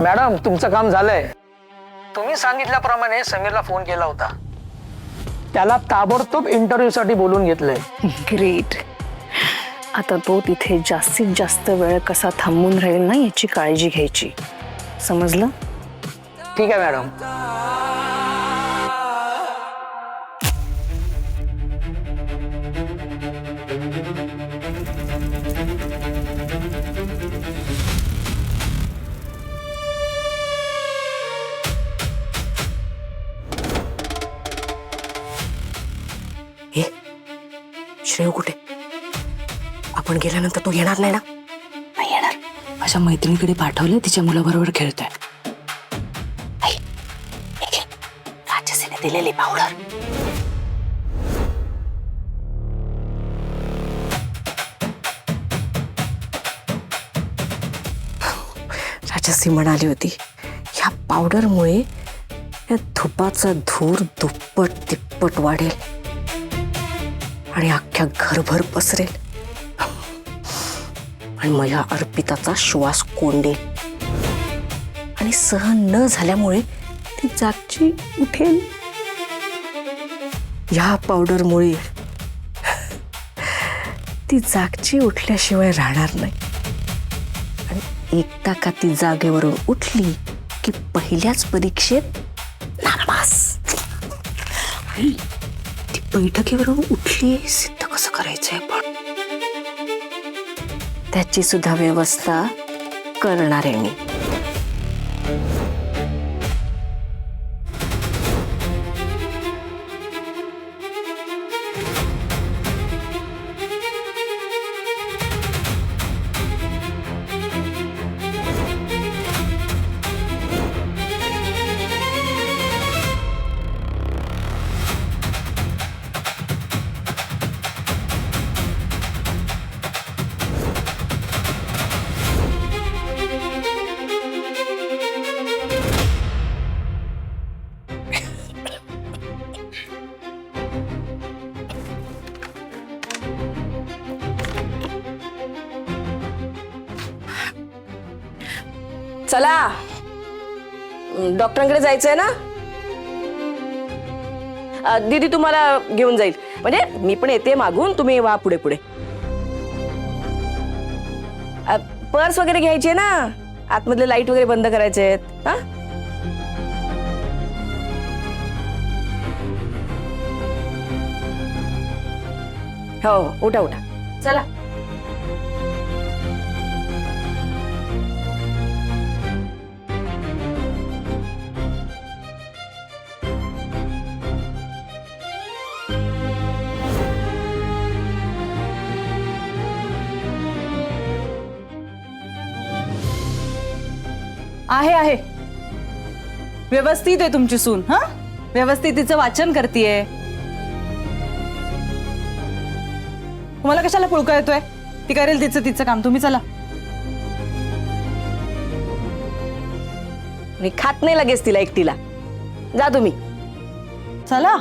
Madam तुमचं काम झालंय. तुम्ही सांगितल्याप्रमाणे समीरला फोन केला होता. त्याला ताबडतोब इंटरव्ह्यू साठी बोलून घेतलंय. ग्रेट. आता तो तिथे जास्तीत जास्त वेळ कसा थांबून राहील ना याची काळजी घ्यायची. समजलं? ठीक आहे मॅडम. हे श्रेय कुठे? आपण गेल्यानंतर तो येणार नाही ना? नाही येणार. माझ्या मैत्रिणीकडे पाठवलं, तिच्या मुलाबरोबर खेळतोय. राजसेने दिलेली पावडर. राजसी म्हणाली होती या पावडरमुळे या धुपाचा धूर दुप्पट तिप्पट वाढेल आणि अख्ख्या घरभर पसरेल आणि माझ्या अर्पिताचा श्वास कोंडेल आणि सहन न झाल्यामुळे ती जागची उठेल. या पावडरमुळे ती जागची उठल्याशिवाय राहणार नाही आणि एकदा का ती जागेवरून उठली की पहिल्याच परीक्षेत नापास. ती बैठकीवरून उठली सिद्ध कसं करायचंय पण त्याची सुद्धा व्यवस्था करणार आहे मी. चला डॉक्टरांकडे जायचंय ना. दीदी तुम्हाला घेऊन जाईल. म्हणजे मी पण येते मागून, तुम्ही वा पुढे पुढे. पर्स वगैरे घ्यायची आहे ना. आतमधले लाईट वगैरे बंद करायचे आहेत. हा हो उठा उठा चला. आहे व्यवस्थित आहे तुमची सून. हा व्यवस्थित तिचं वाचन करतीये. तुम्हाला कशाला पुळका येतोय? ती करेल तिचं काम. तुम्ही चला. मी खात नाही लगेच तिला एकटीला. जा तुम्ही. चला.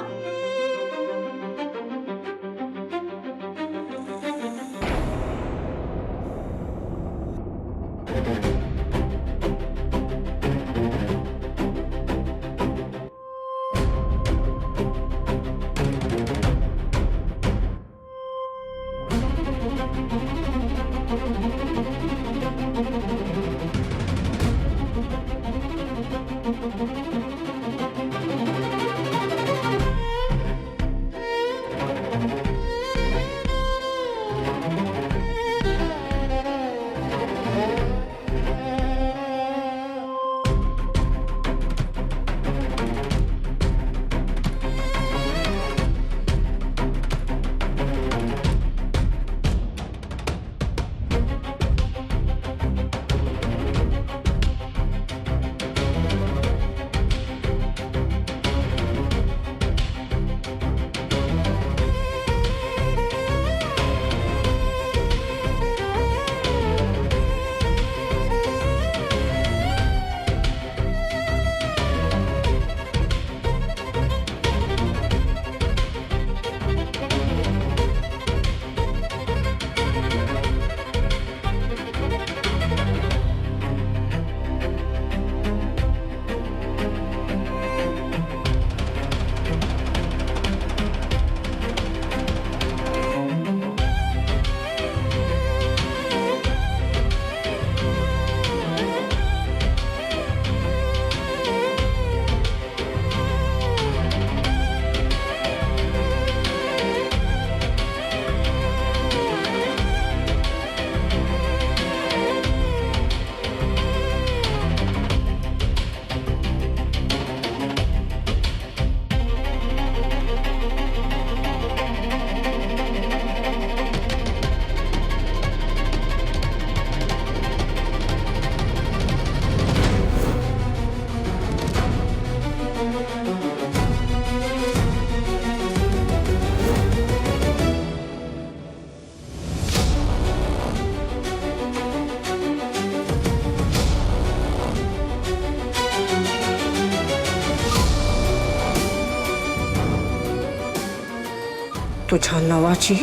तुझ्या नावाची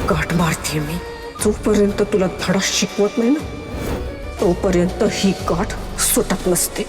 गाठ मारते मी. जोपर्यंत तुला धडा शिकवत नाही ना तोपर्यंत ही गाठ सुटत नसते.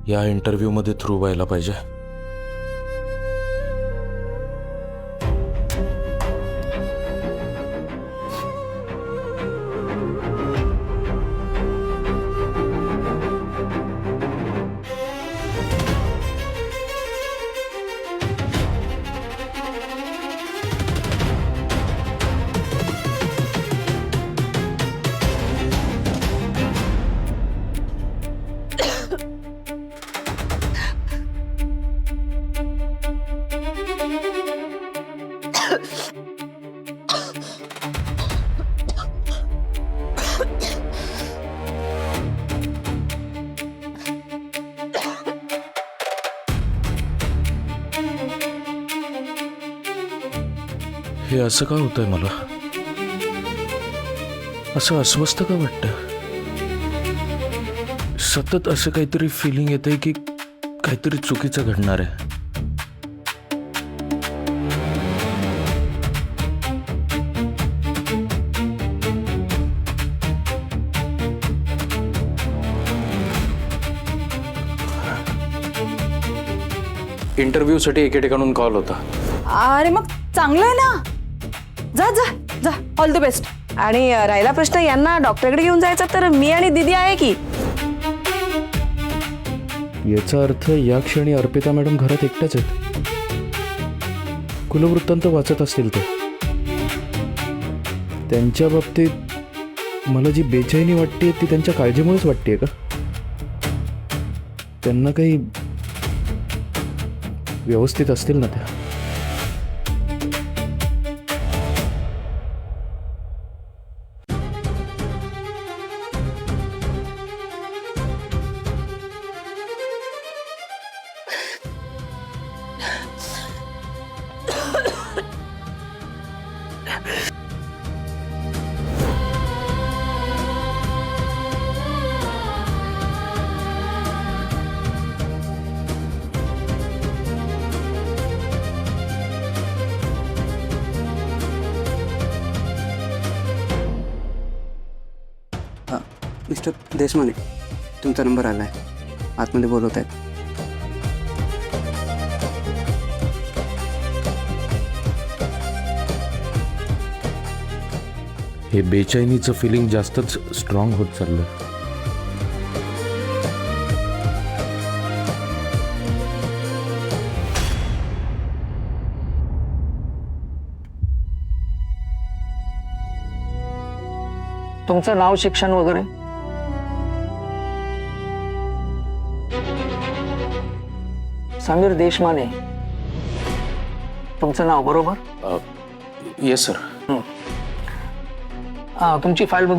या इंटरव्ह्यू मध्ये थ्रू व्हायला पाहिजे. हे असं का होतंय? मला असं अस्वस्थ का वाटतं? सतत असं काहीतरी फिलिंग येतंय की काहीतरी चुकीचं घडणार आहे. इंटरव्ह्यू साठी एके ठिकाणून कॉल होता. अरे मग चांगलं आहे ना. जा जा जा, ऑल द बेस्ट. आणि राहिला प्रश्न यांना डॉक्टरकडे घेऊन जायचा तर मी आणि दीदी आहे की. याचा अर्थ या क्षणी अर्पिता मॅडम घरात एकट्याच आहेत. कुलवृत्तांत वाचत असतील ते. त्यांच्या बाबतीत मला जी बेचैनी वाटते ती त्यांच्या काळजीमुळेच वाटते का? त्यांना काही व्यवस्थित असतील ना त्या. मिस्टर देशमाने, तुमचा नंबर आला आहे. आतमध्ये बोलवत आहेत. हे बेचैनीचं फिलिंग जास्तच स्ट्रॉंग होत चाललं. तुमचं नाव, शिक्षण वगैरे? समीर देशमाने तुमचं नाव, बरोबर? Yes sir. तुमची फाईल बघ.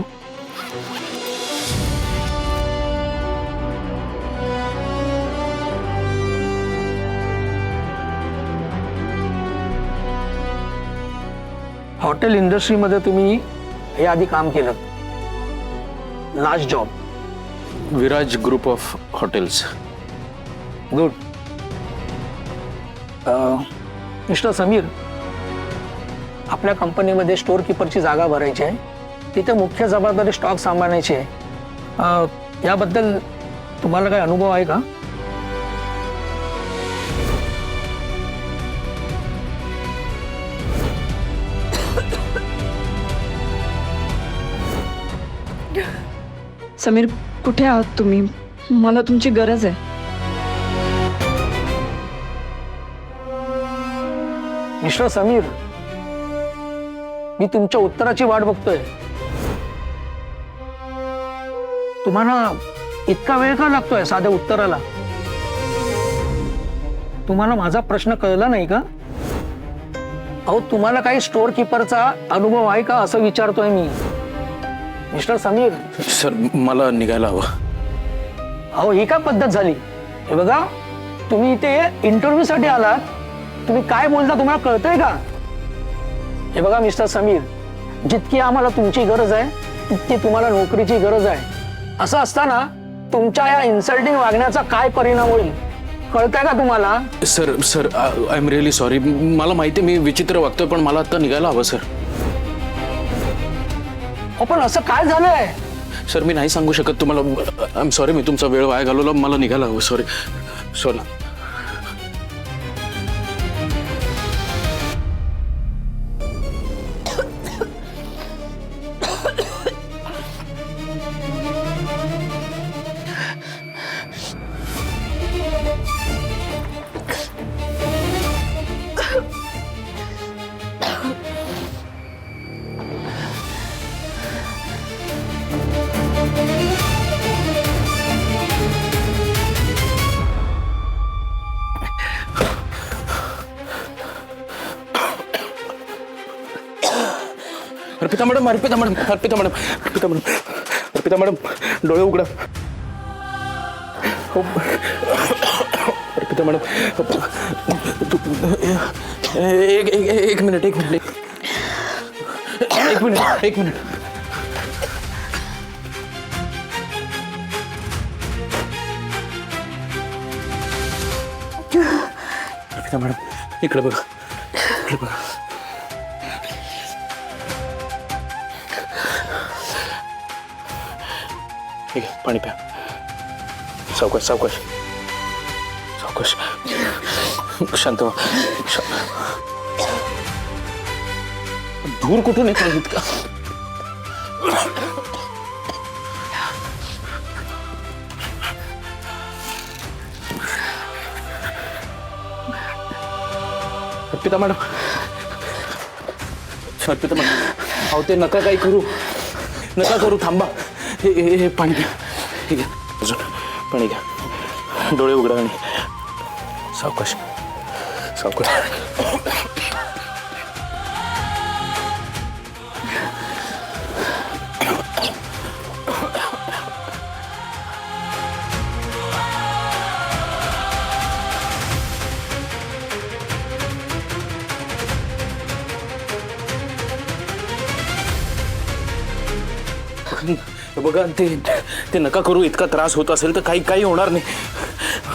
हॉटेल इंडस्ट्रीमध्ये तुम्ही हे आधी काम केलं. Last job? Viraj group of hotels. Good. Mister Sameer, आपल्या कंपनीमध्ये स्टोअर कीपरची जागा भरायची आहे. तिथे मुख्य जबाबदारी स्टॉक सांभाळण्याची आहे. याबद्दल तुम्हाला काही अनुभव आहे का? समीर, कुठे आहात तुम्ही? मला तुमची गरज आहे. मिस्टर समीर, मी तुमच्या उत्तराची वाट बघतोय. तुम्हाला इतका वेळ का लागतोय साध्या उत्तराला? तुम्हाला माझा प्रश्न कळला नाही का? अहो, तुम्हाला काही स्टोअर कीपरचा अनुभव आहे का असं विचारतोय मी. मिस्टर समीर. सर, मला निघायला हवं. अहो, ही काय पद्धत झाली? हे बघा, तुम्ही इथे इंटरव्ह्यू साठी आलात. तुम्ही काय बोलता तुम्हाला कळतंय का? हे बघा मिस्टर समीर, जितकी आम्हाला तुमची गरज आहे तितकी तुम्हाला नोकरीची गरज आहे. असं असताना तुमच्या या इन्सल्टिंग वागण्याचा काय परिणाम होईल कळतंय का तुम्हाला? Sir I am really sorry. मला माहिती मी विचित्र वागतोय, पण मला आता निघायला हवं सर. पण असं काय झालंय? सर, मी नाही सांगू शकत तुम्हाला. आय एम सॉरी, मी तुमचा वेळ वाया घालवला. मला निघायला हवं. सॉरी. अर्पिता मॅडम, डोळे उघडा. हो. अर्पिता मॅडम, एक मिनिट. अर्पिता मॅडम, इकडे बघा. ठीक आहे, पाणी प्या. सावकाश. शांत व्हा. धूर कुठून येतो इतका? अर्पिता मॅडम, अहो ते नका काही करू. थांबा. हे पाणी घ्या. ठीक आहे, अजून पाणी घ्या. डोळे उघडा आणि सावकाश. बघा, ते नका करू. इतका त्रास होत असेल तर काही होणार नाही.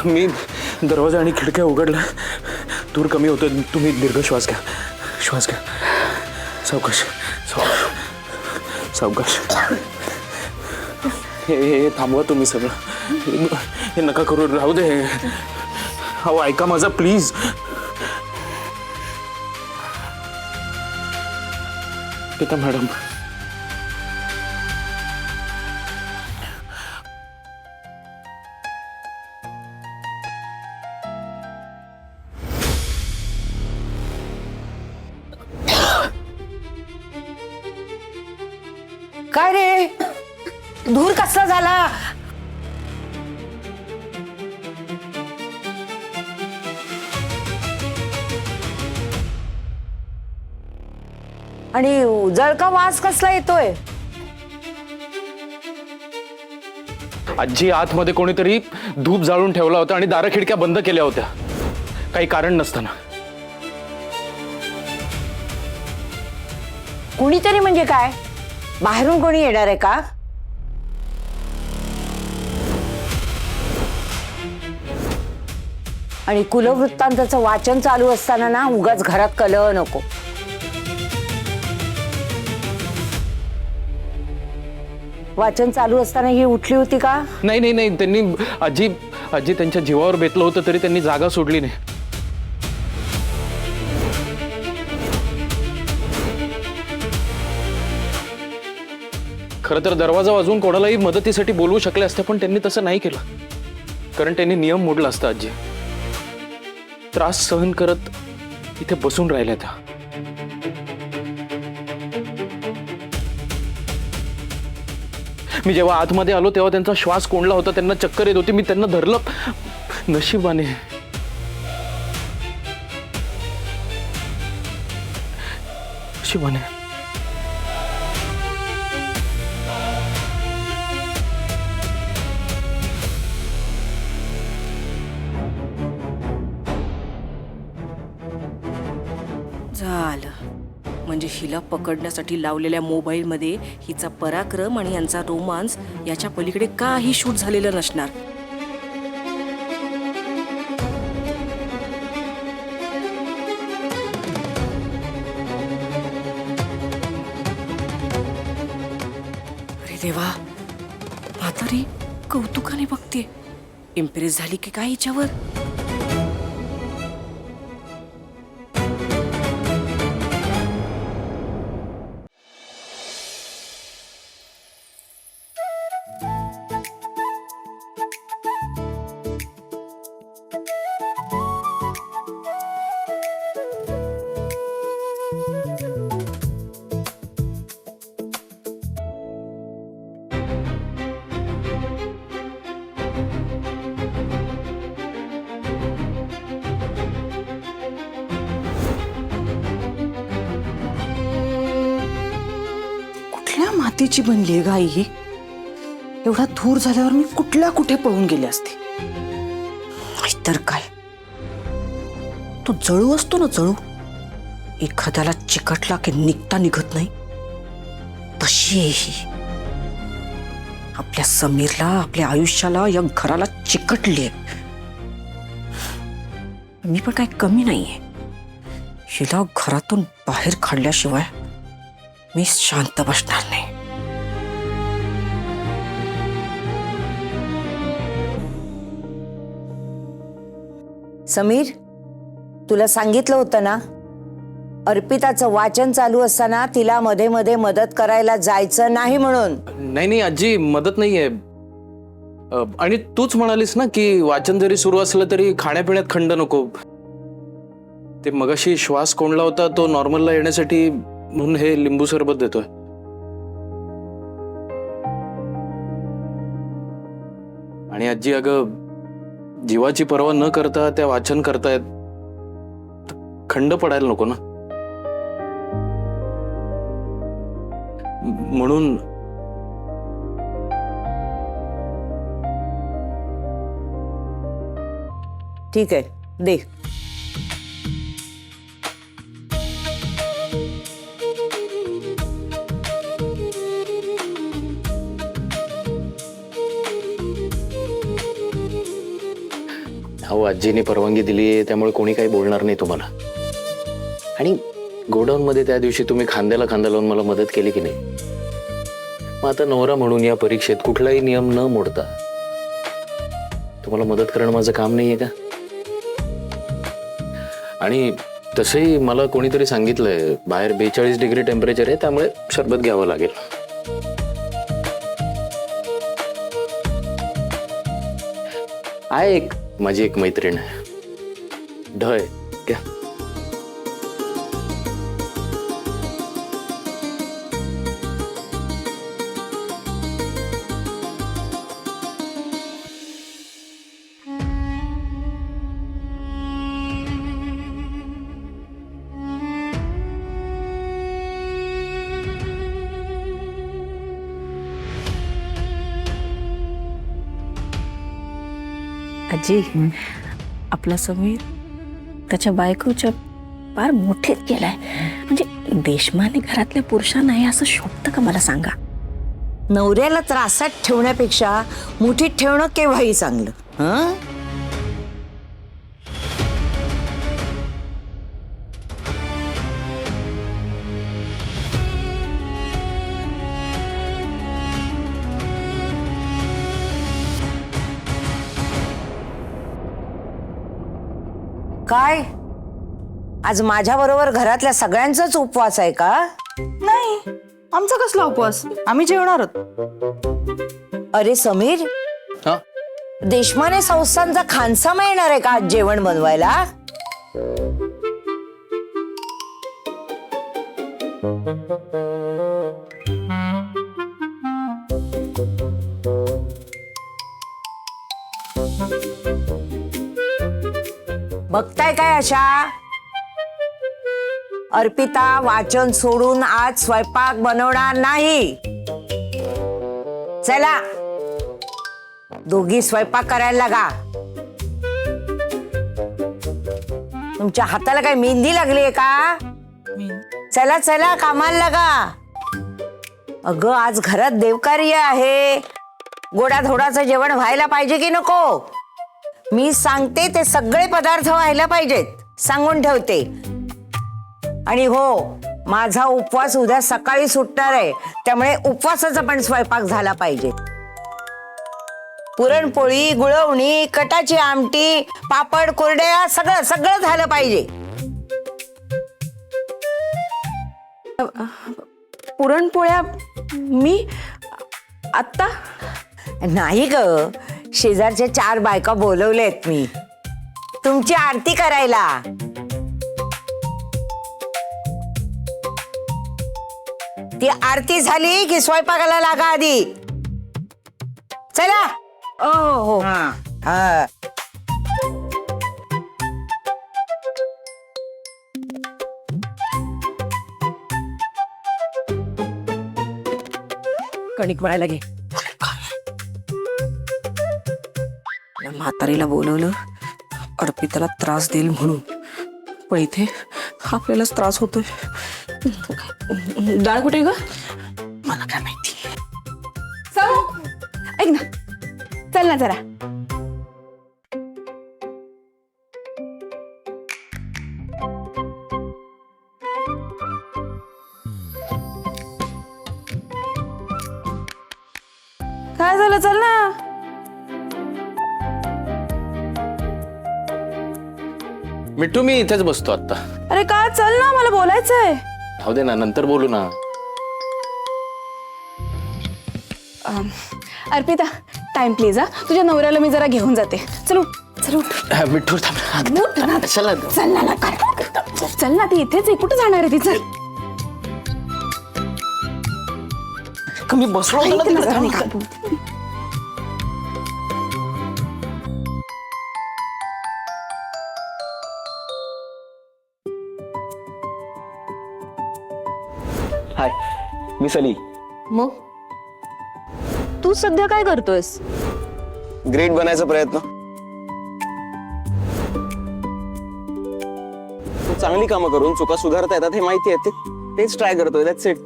मी दरवाजा आणि खिडक्या उघडला, दूर कमी होतो. तुम्ही दीर्घ श्वास घ्या. सावकाश. हे थांबवा तुम्ही सगळं. हे नका करू, राहू दे. अहो ऐका माझा प्लीज. पिता मॅडम, काय रे, धूर कसला झाला? आणि जळका वास कसला येतोय? आजी, आतमध्ये कोणीतरी धूप जाळून ठेवला होता आणि दार खिडक्या बंद केल्या होत्या काही कारण नसताना. कुणीतरी म्हणजे काय? बाहेरून कोणी येणार आहे का? आणि कुलवृत्तांताचं वाचन चालू असताना ना उगाच घरात कलह नको. वाचन चालू असताना ही उठली होती का? नाही नाही नाही, त्यांनी आजी आजी त्यांच्या जीवावर बेतलं होतं तरी त्यांनी जागा सोडली नाही. खरं तर दरवाजा वाजवून कोणालाही मदतीसाठी बोलवू शकले असते, पण त्यांनी तसं नाही केलं, कारण त्यांनी नियम मोडला असता. आजी त्रास सहन करत इथे बसून राहिल्या त्या. मी जेव्हा आतमध्ये आलो तेव्हा त्यांचा श्वास कोंडला होता, त्यांना चक्कर येत होती. मी त्यांना धरलं, नशिबाने नशिबाने झालं. म्हणजे हिला पकडण्यासाठी लावलेल्या मोबाईलमध्ये हिचा पराक्रम आणि यांचा रोमांस याच्या पलीकडे काही शूट झालेलं नसणार. अरे देवा, म्हातारी कौतुकाने बघते. इम्प्रेस झाली की काय हिच्यावर? कुठल्या मातीची बनली गाई ही? एवढा धूर झाल्यावर मी कुठे पळून गेले असते. नाहीतर काय, तो जळू असतो ना, जळू एखाद्याला चिकटला की निघता निघत नाही, तशी आहे ही. आपल्या समीरला, आपल्या आयुष्याला, या घराला चिकटली. मी पण काही कमी नाहीये. हिला घरातून बाहेर काढल्याशिवाय मी शांत बसणार नाही. समीर, तुला सांगितलं होतं ना, अर्पिताचं वाचन चालू असताना तिला मध्ये मध्ये मदत करायला जायचं नाही म्हणून. नाही नाही आजी, मदत नाहीये. आणि तूच म्हणालीस ना की वाचन जरी सुरू असलं तरी खाण्यापिण्यात खंड नको. ते मगाशी श्वास कोंडला होता, तो नॉर्मलला येण्यासाठी म्हणून हे लिंबू सरबत देतोय. आणि आजी, अगं जीवाची पर्वा न करता त्या वाचन करतायत, खंड पडायला नको ना. म्हणून ठीक आहे, दे. हो, आजीने परवानगी दिली त्यामुळे कोणी काही बोलणार नाही तुम्हाला. आणि गोडाऊन मध्ये त्या दिवशी तुम्ही खांद्याला खांदा लावून मला मदत केली की नाही. मग आता नवरा म्हणून या परीक्षेत कुठलाही नियम न मोडता तुम्हाला मदत करणं माझं काम नाहीये का? आणि तसंही मला कोणीतरी सांगितलंय बाहेर 42 डिग्री टेम्परेचर आहे, त्यामुळे सरबत घ्यावं लागेल. आहे माझी एक मैत्रीण ढय, घ्या. आजी, आपला समीर त्याच्या बायकोच्या फार मोठीत गेलाय. म्हणजे देशमाने घरातल्या पुरुषांना हे असं शोभतं का, मला सांगा. नवऱ्याला त्रासात ठेवण्यापेक्षा मुठीत ठेवणं केव्हाही चांगलं. हं? काय आज माझ्या बरोबर घरातल्या सगळ्यांचाच उपवास आहे का? नाही, आमचा कसला उपवास, आम्ही जेवणार आहोत. अरे समीर, हा देशमाने संस्थांचा खानसामा येणार आहे का आज जेवण बनवायला? बघताय काय अशा? अर्पिता वाचन सोडून आज स्वयंपाक बनवणार नाही. चला दोघी स्वयंपाक करायला लागा. तुमच्या हाताला काय मेहंदी लागलीये का? चला चला कामाला लागा. अगं आज घरात देवकार्य आहे, गोडाधोडाचं जेवण व्हायला पाहिजे की नको? मी सांगते ते सगळे पदार्थ व्हायला पाहिजेत, सांगून ठेवते. आणि हो, माझा उपवास उद्या सकाळी सुटणार आहे, त्यामुळे उपवासाचा पण स्वयंपाक झाला पाहिजे. पुरणपोळी, गुळवणी, कटाची आमटी, पापड, कुरड्या सगळं सगळं झालं पाहिजे. पुरणपोळ्या मी आत्ता? नाही ग, शेजारच्या 4 बायका बोलवल्यात मी तुमची आरती करायला. ती आरती झाली की स्वयंपाकाला लागा आधी. चला. हो. हा. कणिक मळायला घे. या म्हातारीला बोलवलं अर्पिताला त्रास देईल म्हणून, पण इथे आपल्यालाच त्रास होतोय. डाळ कुठे ग? मला काय माहिती. ऐक ना, चल ना जरा. काय झालं, चल ना. मिठू, मी इथेच बसतो आता. अरे का, चल ना, मला बोलायचंय. राहू दे ना, नंतर बोलू ना. Arpita, time please. हा, तुझ्या नवऱ्याला मी जरा घेऊन जाते. चल उठ, चल उठ. मिठू थांब. उठ ना. कशाला? चल ना लवकर. चल ना, ती इथेच आहे. कुठं जाणार आहे ती? चल. मी बसलो होतो ना ऐक ना तिकडे. जरा, निघ. हाय, मी सली. मग तू सध्या काय करतोयस? ग्रेट बनायचा प्रयत्न. तू चांगली कामं करून चुका सुधारता येतात हे माहिती आहे, तेच ट्राय करतोय. That's it.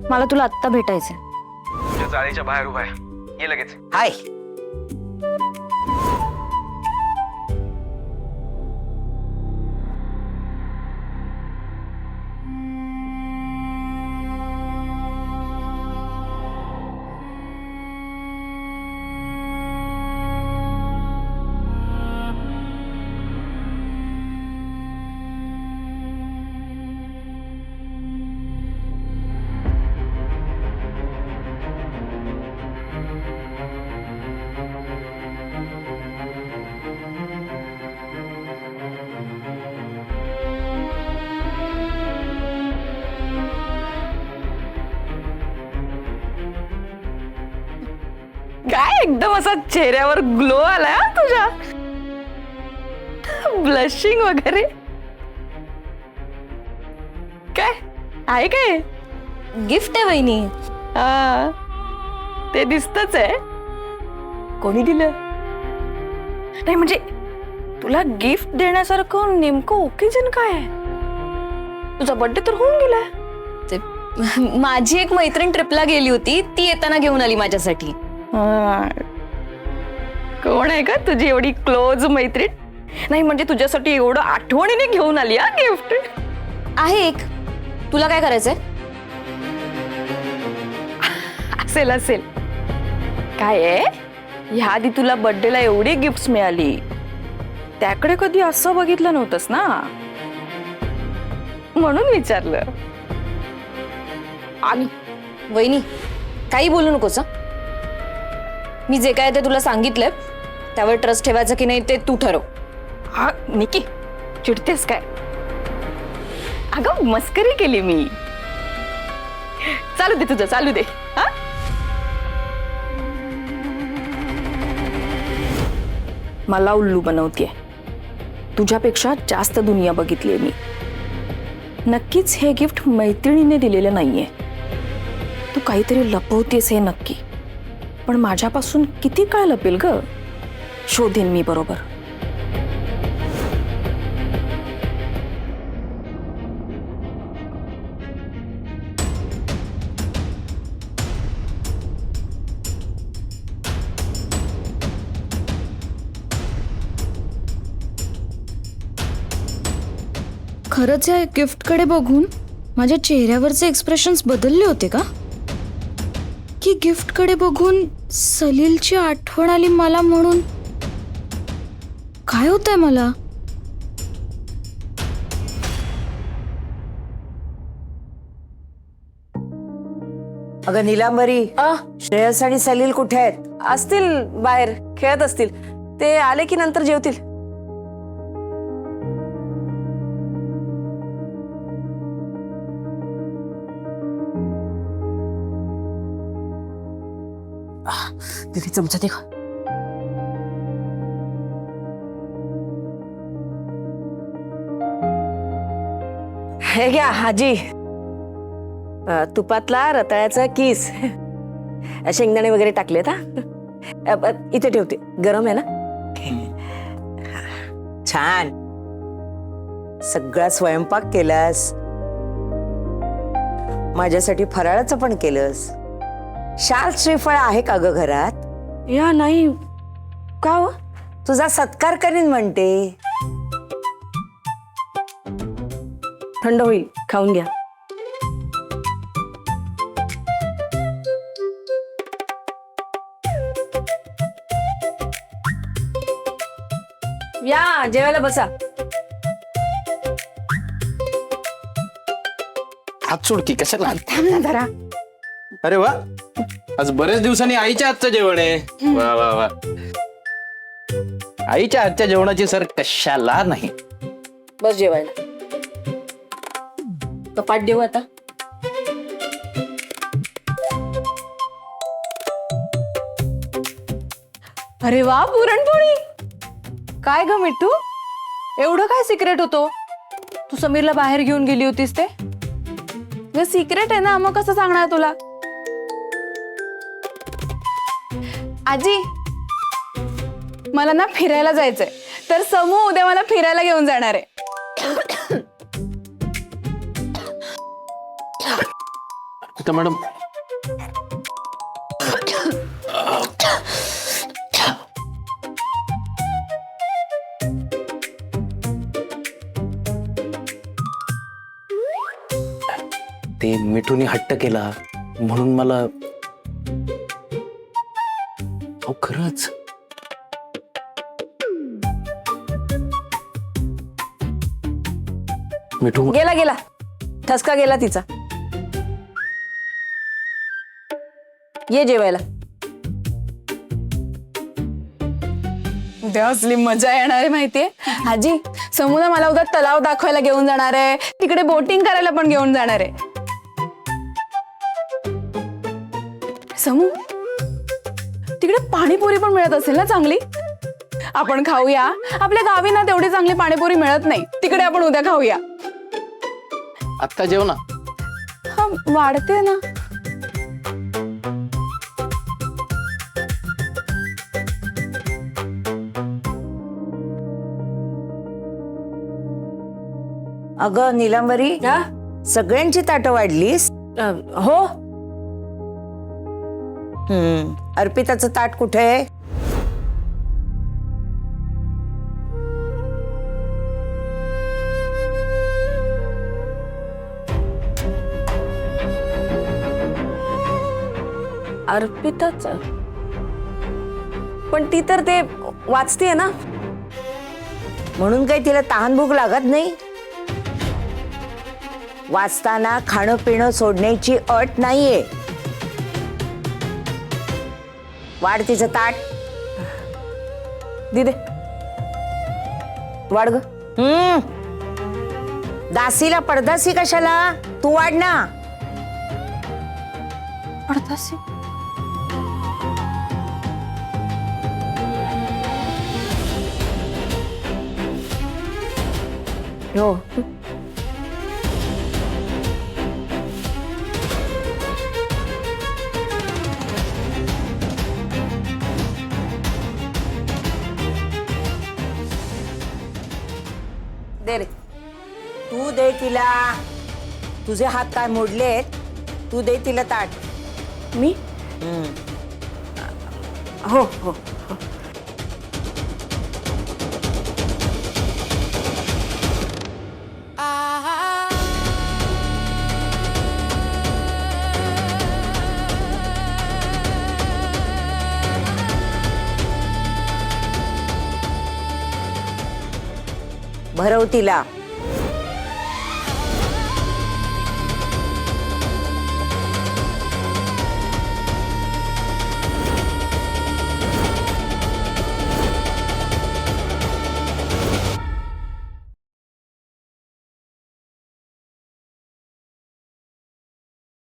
मला तुला आत्ता भेटायचंय. तुझ्या चाळीच्या बाहेर उभा आहे, ये लगेच. हाय. काय एकदम असा चेहऱ्यावर ग्लो आलाय हा तुझ्या. ब्लशिंग वगैरे काय आहे? काय गिफ्ट आहे वहिनी? हा, ते दिसतच आहे. कोणी दिलं? नाही म्हणजे तुला गिफ्ट देण्यासारखं नेमकं ओकेजन काय आहे? तुझा बर्थडे तर होऊन गेलाय. माझी एक मैत्रीण ट्रिपला गेली होती, ती येताना घेऊन आली माझ्यासाठी. कोण आहे का तुझी एवढी क्लोज मैत्रीण? नाही म्हणजे तुझ्यासाठी एवढं आठवणीने घेऊन आली हा गिफ्ट? आहे एक. तुला काय करायचंय? असेल असेल काय आहे ह्या आधी तुला बर्थडेला एवढी गिफ्ट्स मिळाली, त्याकडे कधी असं बघितलं नव्हतंस ना, म्हणून विचारलं. आणि वहिनी काही बोलू नकोस हं. मी जे काय ते तुला सांगितलंय त्यावर ट्रस्ट ठेवायचं की नाही ते तू ठरव. हा निकी, चिडतेस काय? अगं मस्करी केली मी. चालू दे तुझं, चालू दे. हा मला उल्लू बनवतीये. तुझ्यापेक्षा जास्त दुनिया बघितलीये मी. नक्कीच हे गिफ्ट मैत्रिणीने दिलेलं नाहीये. तू काहीतरी लपवतेस हे नक्की, पण माझ्यापासून किती काळ लपेल ग? शोधेन मी बरोबर. खरंच या गिफ्टकडे बघून माझ्या चेहऱ्यावरचे एक्सप्रेशन्स बदलले होते का? की गिफ्टकडे बघून सलीलची आठवण आली मला म्हणून? काय होतंय मला? अगं नीलांबरी, श्रेयस आणि सलील कुठे आहेत? असतील बाहेर खेळत असतील. ते आले की नंतर जेवतील. दीदी चमचा दे का? हे घ्या आजी, तुपातला रताळ्याचा किस, शेंगदाणे वगैरे टाकलेत. हा इथे ठेवते, गरम आहे ना. छान सगळा स्वयंपाक केलास, माझ्यासाठी फराळाचं पण केलंस. शाल श्रीफळ आहे का ग घरात? या नाही का हो? तुझा सत्कार करीन म्हणते. थंड होईल, खाऊन घ्या. या जेवायला बसा. हात सोड की, कशाला? थांब ना जरा. अरे वा, आज बरेच दिवसांनी आईच्या हातचं जेवण आहे. वा वा वा. आईच्या हातच्या जेवणाची सर कशाला नाही. बस जेवायला. कपाट देऊ आता. अरे वा, पुरणपोळी. काय ग मिठू, एवढं काय सिक्रेट होतो? तू समीरला बाहेर घेऊन गेली होतीस ते? सिक्रेट आहे ना, मग कसं सांगणार तुला? आजी, मला ना फिरायला जायचंय, तर समू उद्या मला फिरायला घेऊन जाणार आहे. मॅडम, ते मिठूने हट्ट केला म्हणून मला, अहो खरंच मिठू गेला गेला, ठसका गेला तिचा. ये जेवायला. उद्या असली मजा येणार आहे माहितीये. आजी, समूला मला उद्या तलाव दाखवायला घेऊन जाणार आहे, तिकडे बोटिंग करायला पण घेऊन जाणार आहे. समू, तिकडे पाणीपुरी पण मिळत असेल ना चांगली? आपण खाऊया. आपल्या गावी ना तेवढी चांगली पाणीपुरी मिळत नाही, तिकडे आपण उद्या खाऊया. आत्ता जेव ना. हा, वाढते ना. अगं नीलांबरी, सगळ्यांची ताटं वाढलीस? हो. अर्पिताचं ताट कुठे आहे? अर्पिताचं पण ती तर ते वाचतेय ना. म्हणून काही तिला तहान भूक लागत नाही. वाचताना खाणं पिणं सोडण्याची अट नाहीये. वाढ तिचं ताट. दिदे वाढ ग. दासीला पडदासी कशाला, तू वाढ ना. पडतासी. हो. दे रे, तू दे तिला. तुझे हात काय मोडलेत, तू दे तिला ताट. मी हो हो. भरव तिला.